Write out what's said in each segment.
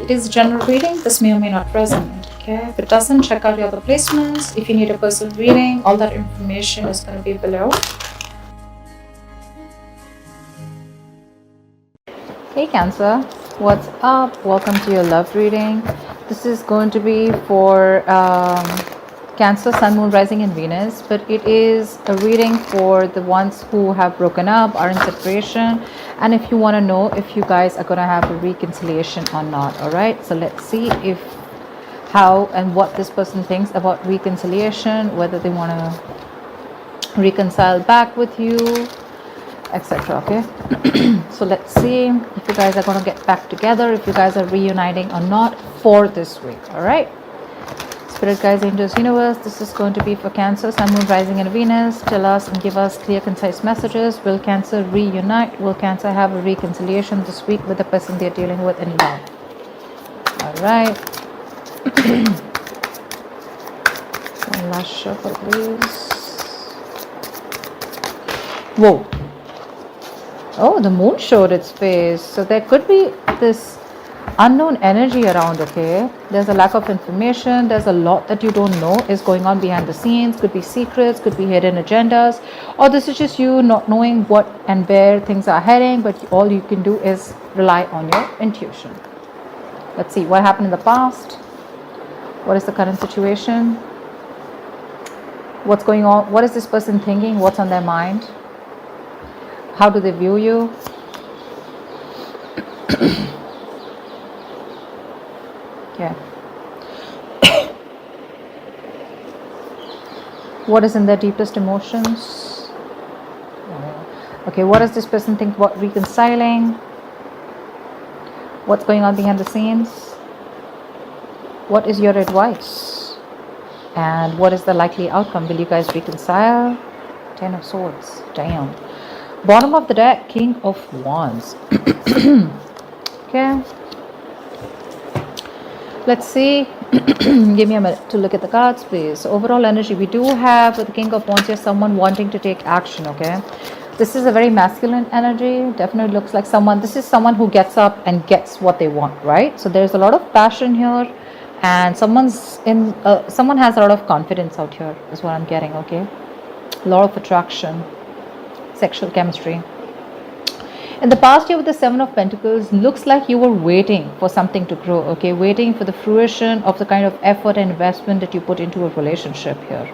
it is general reading. This may or may not resonate. Okay, if it doesn't, check out your other placements. If you need a personal reading, all that information is going to be below. Hey Cancer, what's up? Welcome to your love reading. This is going to be for Cancer, Sun, Moon, Rising and Venus, but it is a reading for the ones who have broken up, are in separation, and if you want to know if you guys are going to have a reconciliation or not. All right, so let's see if how and what this person thinks about reconciliation, whether they want to reconcile back with you, etc. Okay, so let's see if you guys are going to get back together, if you guys are reuniting or not for this week. All right, Spirit Guides, Angels, Universe, this is going to be for Cancer, Sun, Moon, Rising and Venus. Tell us and give us clear, concise messages. Will Cancer reunite? Will Cancer have a reconciliation this week with the person they're dealing with in love? All right. One last shuffle, please. Whoa. Oh, the moon showed its face. So there could be this unknown energy around. Okay, there's a lack of information, there's a lot that you don't know is going on behind the scenes. Could be secrets, could be hidden agendas, or this is just you not knowing what and where things are heading, but all you can do is rely on your intuition. Let's see what happened in the past, what is the current situation, what's going on, what is this person thinking, what's on their mind, how do they view you. Yeah. What is in their deepest emotions? Okay, what does this person think about reconciling? What's going on behind the scenes? What is your advice? And what is the likely outcome? Will you guys reconcile? 10 of Swords. Damn. Bottom of the deck, King of Wands. Okay. Let's see. Give me a minute to look at the cards, please. So overall energy, we do have with the King of Wands here someone wanting to take action. Okay, this is a very masculine energy. Definitely looks like someone. This is someone who gets up and gets what they want, right? So there's a lot of passion here, and someone has a lot of confidence out here. Is what I'm getting. Okay, a lot of attraction, sexual chemistry. In the past year with the Seven of Pentacles, looks like you were waiting for something to grow, okay? Waiting for the fruition of the kind of effort and investment that you put into a relationship here.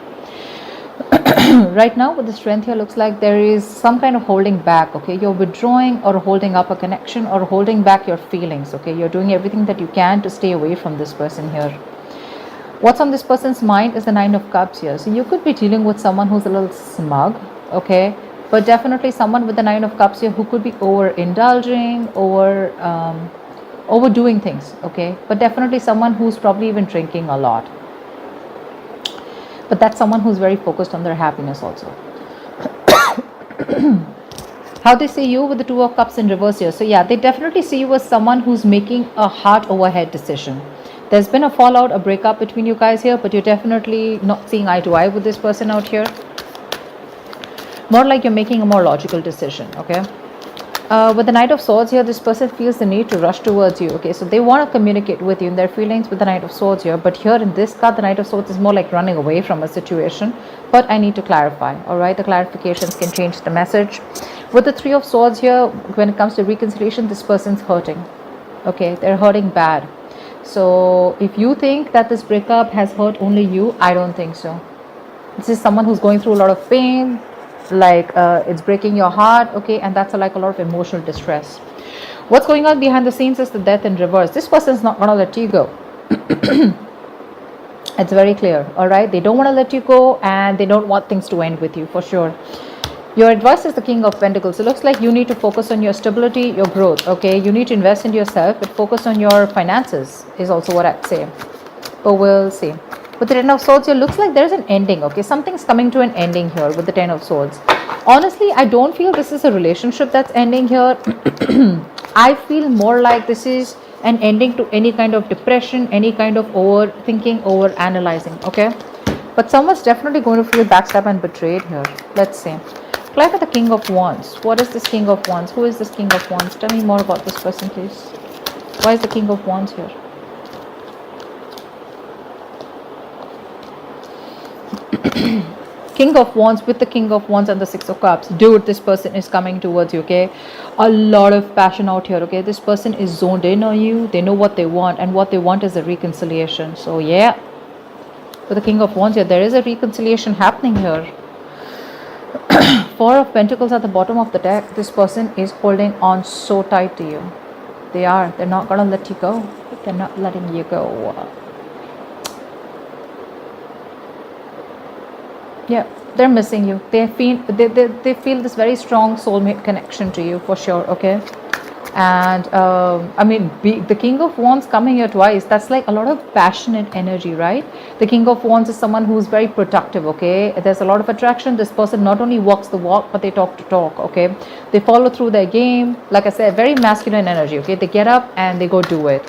Right now with the Strength here, looks like there is some kind of holding back, okay? You're withdrawing or holding up a connection or holding back your feelings, okay? You're doing everything that you can to stay away from this person here. What's on this person's mind is the Nine of Cups here. So you could be dealing with someone who's a little smug, okay? But definitely someone with the Nine of Cups here who could be overindulging, overdoing things, okay? But definitely someone who's probably even drinking a lot. But that's someone who's very focused on their happiness also. How they see you with the Two of Cups in reverse here. So yeah, they definitely see you as someone who's making a heart over head decision. There's been a fallout, a breakup between you guys here, but you're definitely not seeing eye to eye with this person out here. More like you're making a more logical decision, okay? With the Knight of Swords here, this person feels the need to rush towards you, okay? So they want to communicate with you in their feelings with the Knight of Swords here. But here in this card, the Knight of Swords is more like running away from a situation. But I need to clarify, all right? The clarifications can change the message. With the Three of Swords here, when it comes to reconciliation, this person's hurting, okay? They're hurting bad. So if you think that this breakup has hurt only you, I don't think so. This is someone who's going through a lot of pain, like it's breaking your heart, okay? And that's like a lot of emotional distress. What's going on behind the scenes is the Death in reverse. This person's not going to let you go. It's very clear, all right? They don't want to let you go, and they don't want things to end with you, for sure. Your advice is the King of Pentacles. It looks like you need to focus on your stability, your growth, okay? You need to invest in yourself, but focus on your finances is also what I'd say. But we'll see. With the Ten of Swords here, looks like there's an ending, okay? Something's coming to an ending here with the Ten of Swords. Honestly, I don't feel this is a relationship that's ending here. I feel more like this is an ending to any kind of depression, any kind of overthinking, overanalyzing, okay? But someone's definitely going to feel backstabbed and betrayed here. Let's see. Apply for the King of Wands. What is this King of Wands? Who is this King of Wands? Tell me more about this person, please. Why is the King of Wands here? King of Wands with the King of Wands and the Six of Cups. Dude, this person is coming towards you, okay? A lot of passion out here, okay? This person is zoned in on you. They know what they want, and what they want is a reconciliation. So, yeah. With the King of Wands here, there is a reconciliation happening here. Four of Pentacles at the bottom of the deck. This person is holding on so tight to you. They are. They're not going to let you go. They're not letting you go. Yeah, they're missing you. They feel this very strong soulmate connection to you for sure, okay? And I mean, the King of Wands coming here twice, that's like a lot of passionate energy, right? The King of Wands is someone who's very productive, okay? There's a lot of attraction. This person not only walks the walk, but they talk the talk, okay? They follow through their game. Like I said, very masculine energy, okay? They get up and they go do it.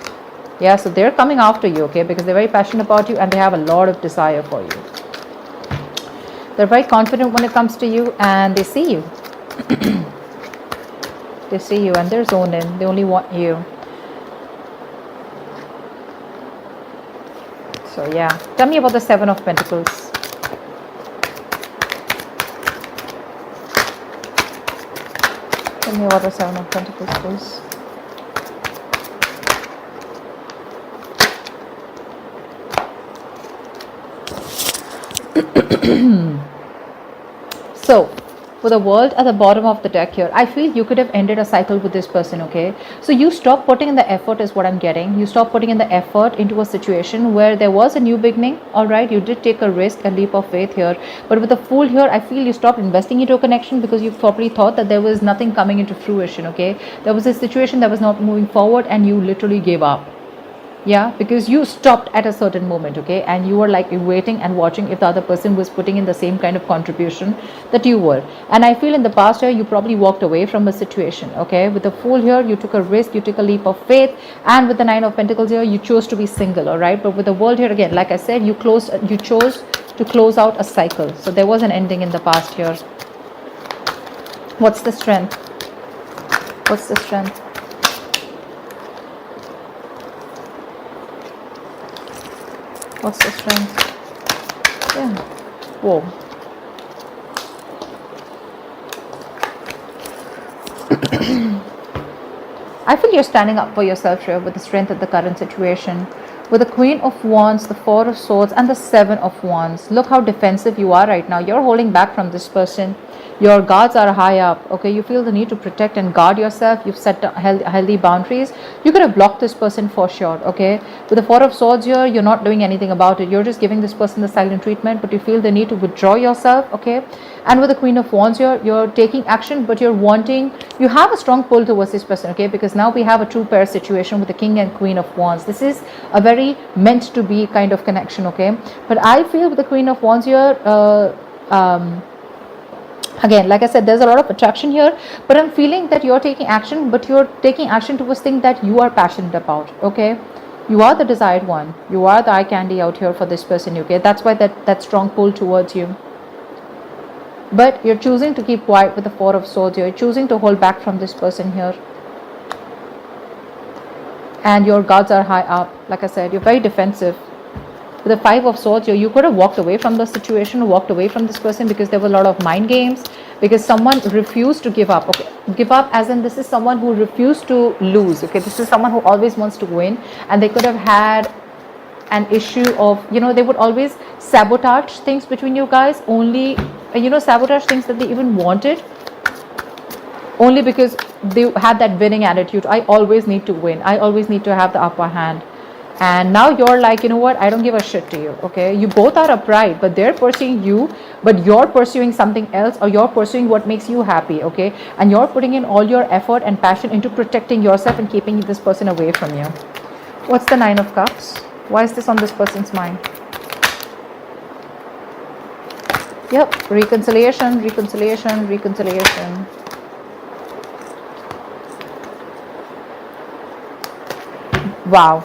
Yeah, so they're coming after you, okay? Because they're very passionate about you and they have a lot of desire for you. They're very confident when it comes to you, and they see you. They see you and they're zoned in. They only want you. So yeah, tell me about the Seven of Pentacles. Tell me about the Seven of Pentacles, please. So, for the World at the bottom of the deck here, I feel you could have ended a cycle with this person, okay? So you stop putting in the effort is what I'm getting. You stop putting in the effort into a situation where there was a new beginning, all right? You did take a risk, a leap of faith here. But with the Fool here, I feel you stopped investing into a connection because you probably thought that there was nothing coming into fruition, okay? There was a situation that was not moving forward and you literally gave up. Yeah, because you stopped at a certain moment, okay, and you were like waiting and watching if the other person was putting in the same kind of contribution that you were. And I feel in the past year you probably walked away from a situation, okay? With the Fool here, you took a risk, you took a leap of faith, and with the Nine of Pentacles here, you chose to be single, all right? But with the World here, again, like I said, you chose to close out a cycle. So there was an ending in the past year. What's the strength? What's the strength? What's the strength? Yeah. Whoa. I feel you're standing up for yourself here with the strength of the current situation. With the Queen of Wands, the Four of Swords, and the Seven of Wands. Look how defensive you are right now. You're holding back from this person. Your guards are high up, okay? You feel the need to protect and guard yourself. You've set healthy boundaries. You could have blocked this person for sure, okay? With the Four of Swords here, you're not doing anything about it. You're just giving this person the silent treatment, but you feel the need to withdraw yourself, okay? And with the Queen of Wands here, you're taking action, but you have a strong pull towards this person, okay? Because now we have a two pair situation with the King and Queen of Wands. This is a very meant to be kind of connection, okay? But I feel with the Queen of Wands here, again, like I said, there's a lot of attraction here, but I'm feeling that you're taking action, but you're taking action towards things that you are passionate about, okay? You are the desired one. You are the eye candy out here for this person, okay? That's why that strong pull towards you. But you're choosing to keep quiet with the Four of Swords. You're choosing to hold back from this person here. And your guards are high up. Like I said, you're very defensive. With the Five of Swords here, you could have walked away from the situation, walked away from this person because there were a lot of mind games, because someone refused to give up. Okay, give up as in this is someone who refused to lose. Okay, this is someone who always wants to win, and they could have had an issue of, they would always sabotage things between you guys, only, sabotage things that they even wanted, only because they had that winning attitude. I always need to win. I always need to have the upper hand. And now you're like, you know what, I don't give a shit to you, okay? You both are upright, but they're pursuing you, but you're pursuing something else, or you're pursuing what makes you happy, okay? And you're putting in all your effort and passion into protecting yourself and keeping this person away from you. What's the Nine of Cups? Why is this on this person's mind? Yep, reconciliation, reconciliation, reconciliation. Wow.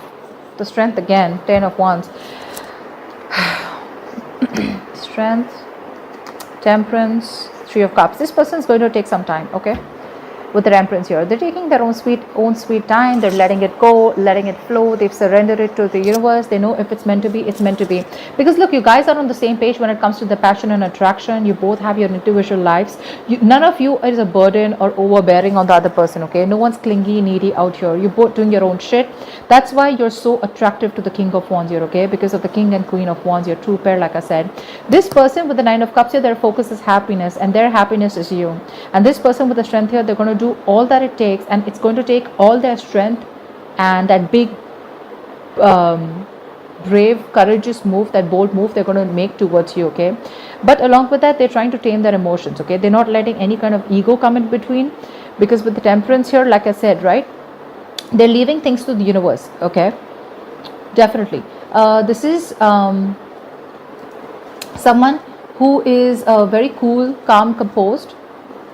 The strength again, 10 of Wands. Strength, temperance, 3 of Cups. This person is going to take some time, okay? with the Empress here. They're taking their own sweet time. They're letting it go, letting it flow. They've surrendered it to the universe. They know if it's meant to be, it's meant to be. Because look, you guys are on the same page when it comes to the passion and attraction. You both have your individual lives. None of you is a burden or overbearing on the other person, okay? No one's clingy, needy out here. You're both doing your own shit. That's why you're so attractive to the King of Wands here, okay? Because of the King and Queen of Wands, your true pair, like I said. This person with the Nine of Cups here, their focus is happiness, and their happiness is you. And this person with the strength here, they're going to do all that it takes, and it's going to take all their strength and that big brave, courageous move, that bold move they're going to make towards you, okay? But along with that, they're trying to tame their emotions, okay? They're not letting any kind of ego come in between, because with the Temperance here, like I said, right, they're leaving things to the universe, okay? Definitely. This is someone who is very cool, calm, composed.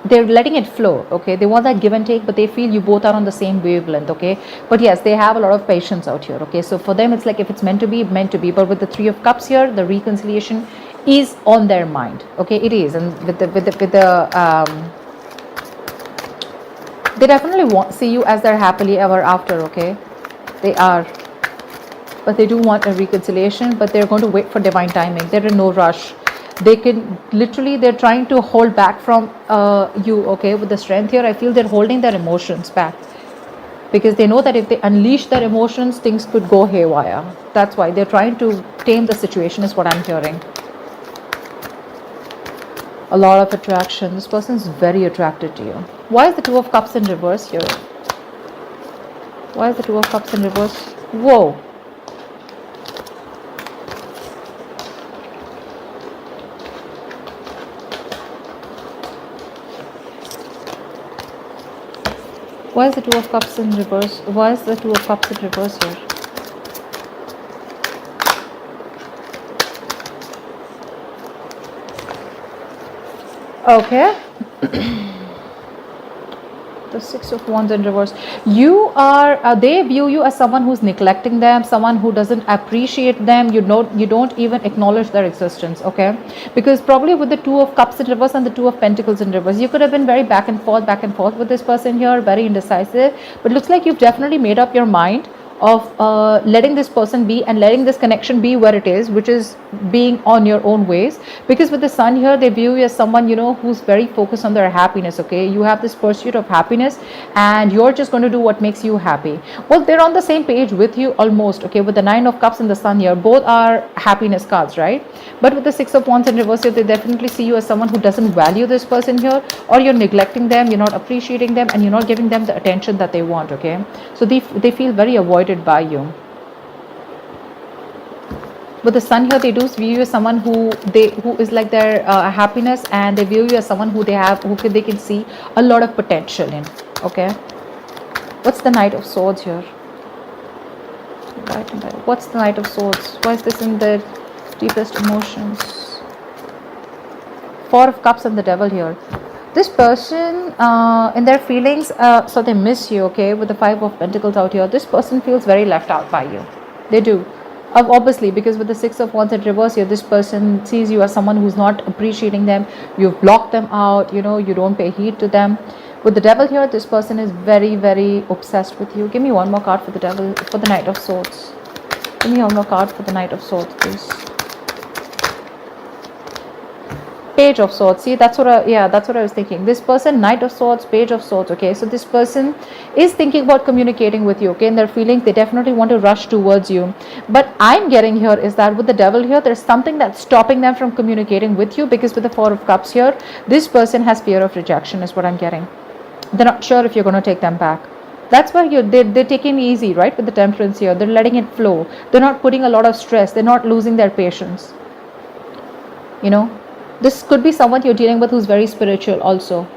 They're letting it flow, okay? They want that give and take, but they feel you both are on the same wavelength, okay? But yes, they have a lot of patience out here, okay? So for them, it's like if it's meant to be, meant to be. But with the Three of Cups here, the reconciliation is on their mind, okay? It is. And they definitely see you as their happily ever after, okay? They are. But they do want a reconciliation, but they're going to wait for divine timing. They're in no rush. They can literally, they're trying to hold back from you, okay? With the strength here, I feel they're holding their emotions back, because they know that if they unleash their emotions, things could go haywire. That's why they're trying to tame the situation, is what I'm hearing. A lot of attraction. This person is very attracted to you. Why is the Two of Cups in reverse here? Why is the Two of Cups in reverse? Whoa. Why is the Two of Cups in reverse? Why is the Two of Cups in reverse here? Okay. The Six of Wands in reverse. You are, they view you as someone who's neglecting them, someone who doesn't appreciate them. You don't even acknowledge their existence, okay? Because probably with the Two of Cups in reverse and the Two of Pentacles in reverse, you could have been very back and forth with this person here, very indecisive. But looks like you've definitely made up your mind of letting this person be and letting this connection be where it is, which is being on your own ways. Because with the Sun here, they view you as someone, you know, who's very focused on their happiness, okay? You have this pursuit of happiness, and you're just going to do what makes you happy. Well, they're on the same page with you almost, okay? With the Nine of Cups and the Sun here, both are happiness cards, right? But with the Six of Wands in reverse here, they definitely see you as someone who doesn't value this person here, or you're neglecting them, you're not appreciating them, and you're not giving them the attention that they want, okay? So they feel very avoided by you. With the Sun here, they do view you as someone who is like their happiness, and they view you as someone who they can see a lot of potential in, okay? What's the Knight of Swords here? What's the Knight of Swords? Why is this in the deepest emotions? Four of Cups and the Devil here. This person, in their feelings, so they miss you, okay? With the Five of Pentacles out here, this person feels very left out by you. They do. Obviously, because with the Six of Wands in reverse here, this person sees you as someone who's not appreciating them. You've blocked them out, you know, you don't pay heed to them. With the Devil here, this person is very, very obsessed with you. Give me one more card for the Devil, for the Knight of Swords. Give me one more card for the Knight of Swords, please. Page of Swords. See, that's what I was thinking. This person, Knight of Swords, Page of Swords, okay? So this person is thinking about communicating with you, okay? And their feelings, they definitely want to rush towards you. But I'm getting here is that with the Devil here, there's something that's stopping them from communicating with you, because with the Four of Cups here, this person has fear of rejection, is what I'm getting. They're not sure if you're going to take them back. That's why they're taking it easy, right? With the Temperance here, they're letting it flow. They're not putting a lot of stress. They're not losing their patience. You know? This could be someone you're dealing with who's very spiritual also.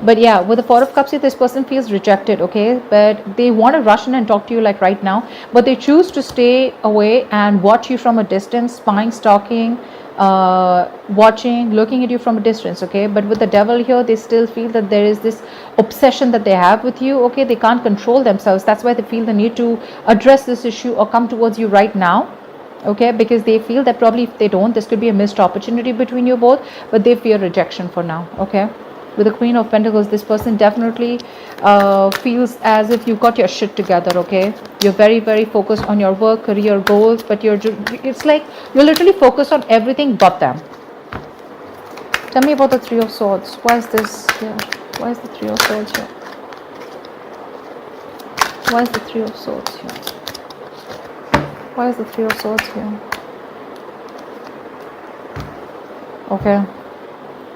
But yeah, with the Four of Cups here, this person feels rejected, okay? But they want to rush in and talk to you like right now. But they choose to stay away and watch you from a distance, spying, stalking, watching, looking at you from a distance, okay? But with the Devil here, they still feel that there is this obsession that they have with you, okay? They can't control themselves. That's why they feel the need to address this issue or come towards you right now. Okay, because they feel that probably if they don't, this could be a missed opportunity between you both, but they fear rejection for now, okay? With the Queen of Pentacles, this person definitely feels as if you got your shit together, okay? You're very, very focused on your work, career goals, but it's like you're literally focused on everything but them. Tell me about the Three of Swords. Why is this here? Why is the Three of Swords here? Why is the Three of Swords here? Why is the Three of Swords here? Okay.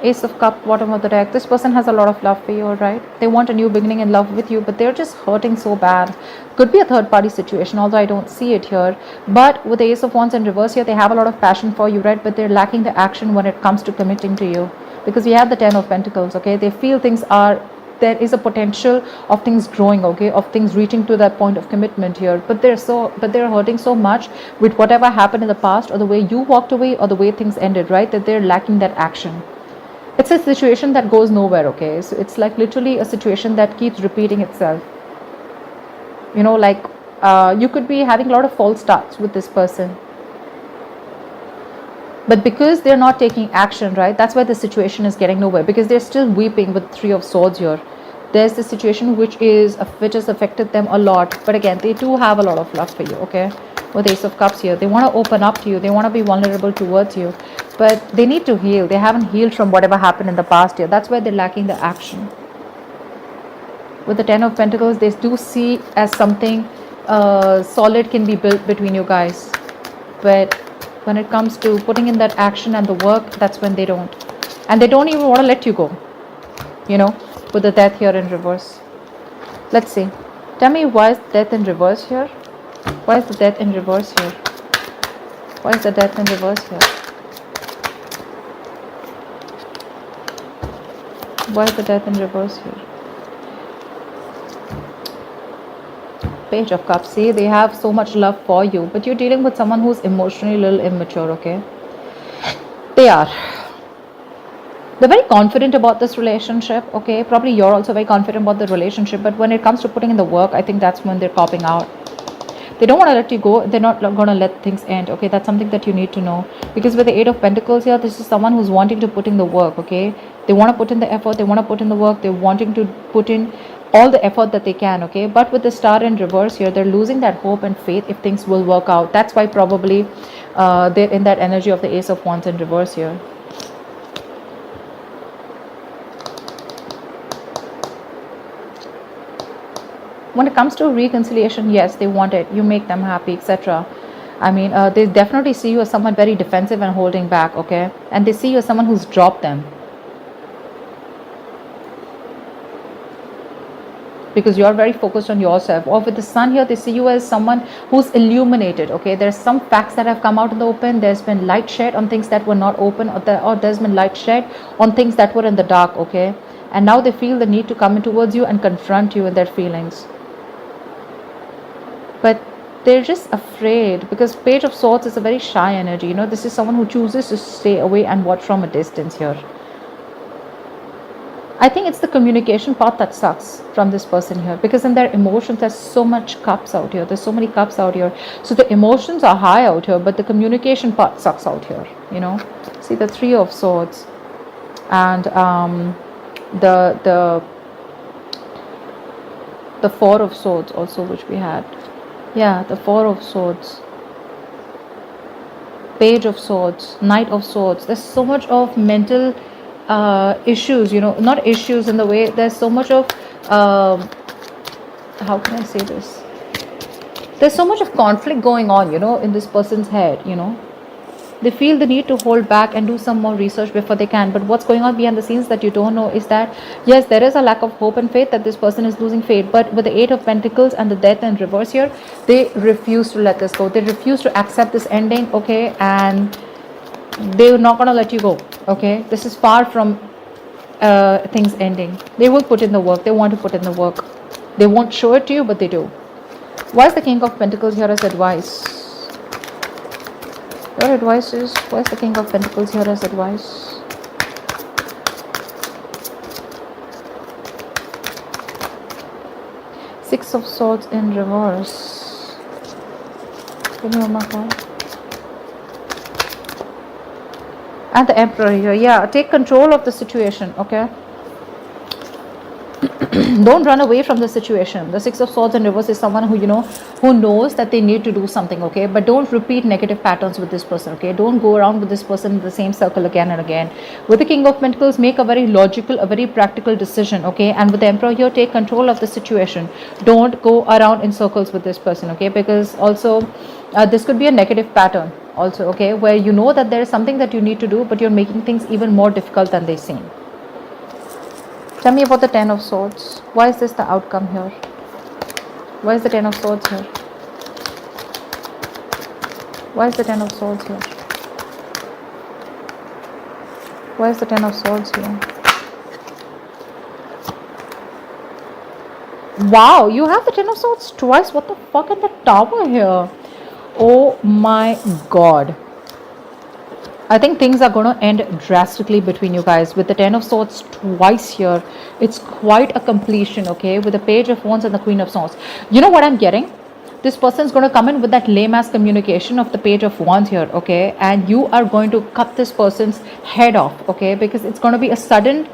Ace of Cup, bottom of the deck. This person has a lot of love for you, right? They want a new beginning in love with you, but they're just hurting so bad. Could be a third party situation, although I don't see it here. But with the Ace of Wands in reverse here, they have a lot of passion for you, right? But they're lacking the action when it comes to committing to you. Because we have the Ten of Pentacles, okay? They feel things are, there is a potential of things growing, okay, of things reaching to that point of commitment here, but they're hurting so much with whatever happened in the past, or the way you walked away, or the way things ended, right, that they're lacking that action. It's a situation that goes nowhere, okay? So it's like literally a situation that keeps repeating itself. You know, like you could be having a lot of false starts with this person, but because they're not taking action, right, that's why the situation is getting nowhere, because they're still weeping with Three of Swords here. There's the situation which has affected them a lot, but again, they do have a lot of love for you, okay? With Ace of Cups here, they want to open up to you, they want to be vulnerable towards you, but they need to heal. They haven't healed from whatever happened in the past year. That's why they're lacking the action. With the Ten of Pentacles, they do see as something solid can be built between you guys, but when it comes to putting in that action and the work, that's when they don't, and they don't even want to let you go, you know, with the Death here in reverse. Let's see, tell me, why is Death in reverse here? Why is the Death in reverse here? Why is the Death in reverse here? Why is the Death in reverse here? Page of Cups. See, they have so much love for you, but you're dealing with someone who's emotionally a little immature, okay? They're very confident about this relationship, okay? Probably you're also very confident about the relationship, but when it comes to putting in the work, I think that's when they're copping out. They don't want to let you go. They're not going to let things end, okay? That's something that you need to know, because with the Eight of Pentacles here, this is someone who's wanting to put in the work, okay? They want to put in the effort, they want to put in the work, they're wanting to put in all the effort that they can, okay? But with the Star in reverse here, they're losing that hope and faith if things will work out. That's why probably they're in that energy of the Ace of Wands in reverse here. When it comes to reconciliation, yes, they want it. You make them happy, etc. I mean, they definitely see you as someone very defensive and holding back, okay? And they see you as someone who's dropped them, because you're very focused on yourself. Or with the Sun here, they see you as someone who's illuminated, okay? There's some facts that have come out in the open. There's been light shed on things that were not open, or there's been light shed on things that were in the dark, okay? And now they feel the need to come in towards you and confront you in their feelings, but they're just afraid, because Page of Swords is a very shy energy, you know? This is someone who chooses to stay away and watch from a distance here. I think it's the communication part that sucks from this person here, because in their emotions, there's so much cups out here. There's so many cups out here. So the emotions are high out here, but the communication part sucks out here, you know? See the Three of Swords and the Four of Swords also, which we had. Yeah, the Four of Swords, Page of Swords, Knight of Swords. There's so much of mental issues, you know, not issues in the way, there's so much of how can I say this, there's so much of conflict going on, you know, in this person's head, you know? They feel the need to hold back and do some more research before they can. But what's going on behind the scenes that you don't know is that, yes, there is a lack of hope and faith, that this person is losing faith. But with the Eight of Pentacles and the Death in reverse here, they refuse to let this go. They refuse to accept this ending, okay? And they're not going to let you go, okay? This is far from things ending. They will put in the work. They want to put in the work. They won't show it to you, but they do. Why is the King of Pentacles here as advice? Your advice is, why is the King of Pentacles here as advice? Six of Swords in reverse. Give me one more card. And the Emperor here. Yeah, take control of the situation, okay? Don't run away from the situation. The Six of Swords in reverse is someone who, who knows that they need to do something, okay? But don't repeat negative patterns with this person, okay? Don't go around with this person in the same circle again and again. With the King of Pentacles, make a very logical, a very practical decision, okay? And with the Emperor here, take control of the situation. Don't go around in circles with this person, okay? Because also, this could be a negative pattern also, okay? Where you know that there is something that you need to do, but you're making things even more difficult than they seem. Tell me about the Ten of Swords. Why is this the outcome here? Why is the Ten of Swords here? Why is the Ten of Swords here? Why is the Ten of Swords here? Wow, you have the Ten of Swords twice. What the fuck in the Tower here? Oh my god. I think things are going to end drastically between you guys. With the Ten of Swords twice here, it's quite a completion, okay? With the Page of Wands and the Queen of Swords. You know what I'm getting? This person's going to come in with that lame-ass communication of the Page of Wands here, okay? And you are going to cut this person's head off, okay? Because it's going to be a sudden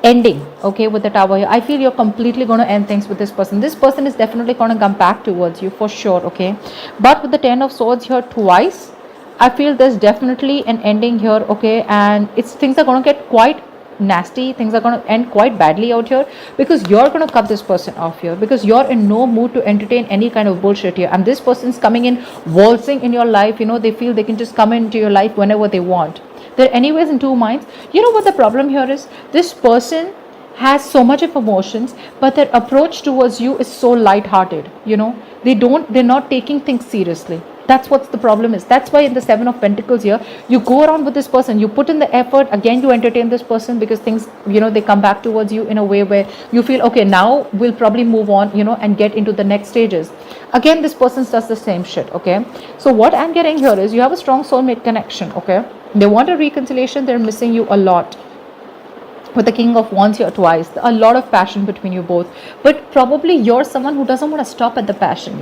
ending, okay, with the Tower here. I feel you're completely going to end things with this person. This person is definitely going to come back towards you for sure, okay? But with the Ten of Swords here twice, I feel there's definitely an ending here, okay? And things are going to get quite nasty. Things are going to end quite badly out here because you're going to cut this person off here because you're in no mood to entertain any kind of bullshit here. And this person's coming in, waltzing in your life. They feel they can just come into your life whenever they want. They're anyways in two minds. You know what the problem here is? This person has so much of emotions, but their approach towards you is so light-hearted. They're not taking things seriously. That's what the problem is. That's why in the Seven of Pentacles here, you go around with this person, you put in the effort again to entertain this person because things, they come back towards you in a way where you feel, okay, now we'll probably move on, and get into the next stages. Again, this person does the same shit, okay? So what I'm getting here is you have a strong soulmate connection, okay? They want a reconciliation. They're missing you a lot. With the King of Wands here twice, a lot of passion between you both. But probably you're someone who doesn't want to stop at the passion,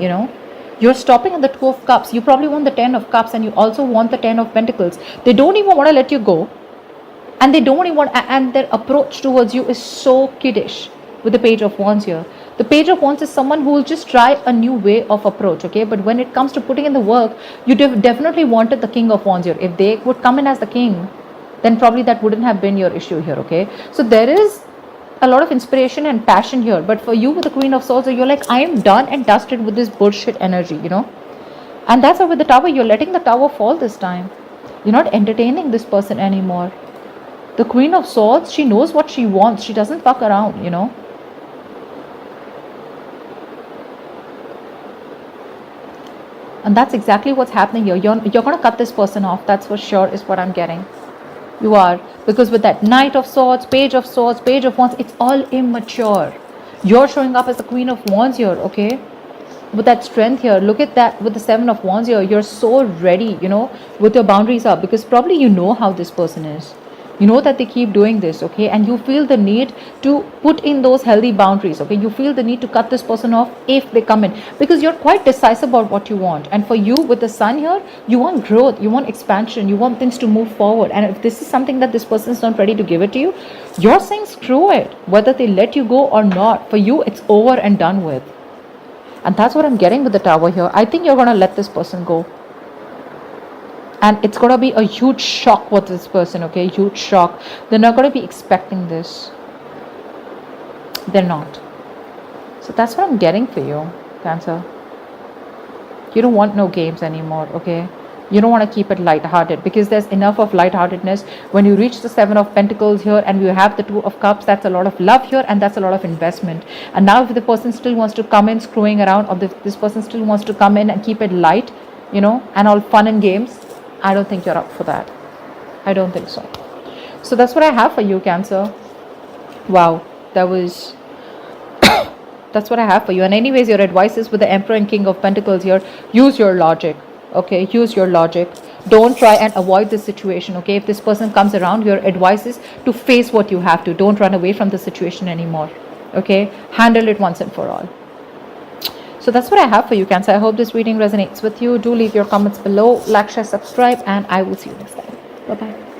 You're stopping at the Two of Cups. You probably want the Ten of Cups and you also want the Ten of Pentacles. They don't even want to let you go. And they don't even and their approach towards you is so kiddish with the Page of Wands here. The Page of Wands is someone who will just try a new way of approach, okay? But when it comes to putting in the work, you definitely wanted the King of Wands here. If they would come in as the king, then probably that wouldn't have been your issue here, okay? So there is a lot of inspiration and passion here, but for you with the Queen of Swords, you're like, I am done and dusted with this bullshit energy, And that's why with the Tower, you're letting the Tower fall this time. You're not entertaining this person anymore. The Queen of Swords, she knows what she wants. She doesn't fuck around, And that's exactly what's happening here. You're going to cut this person off. That's for sure is what I'm getting. You are. Because with that Knight of Swords, Page of Wands, it's all immature. You're showing up as the Queen of Wands here, okay? With that strength here. Look at that with the Seven of Wands here. You're so ready, with your boundaries up. Because probably you know how this person is. You know that they keep doing this, okay? And you feel the need to put in those healthy boundaries, okay? You feel the need to cut this person off if they come in. Because you're quite decisive about what you want. And for you, with the Sun here, you want growth, you want expansion, you want things to move forward. And if this is something that this person is not ready to give it to you, you're saying screw it. Whether they let you go or not, for you, it's over and done with. And that's what I'm getting with the Tower here. I think you're going to let this person go. And it's going to be a huge shock with this person, okay? Huge shock. They're not going to be expecting this. They're not. So that's what I'm getting for you, Cancer. You don't want no games anymore, okay? You don't want to keep it lighthearted because there's enough of lightheartedness. When you reach the Seven of Pentacles here and you have the Two of Cups, that's a lot of love here and that's a lot of investment. And now if the person still wants to come in screwing around or this person still wants to come in and keep it light, and all fun and games, I don't think you're up for that. I don't think so. So that's what I have for you, Cancer. Wow, that's what I have for you. And anyways, your advice is with the Emperor and King of Pentacles here, use your logic, okay? Use your logic. Don't try and avoid this situation, okay? If this person comes around, your advice is to face what you have to. Don't run away from the situation anymore, okay? Handle it once and for all. So that's what I have for you, Cancer. I hope this reading resonates with you. Do leave your comments below, like, share, subscribe, and I will see you next time. Bye-bye.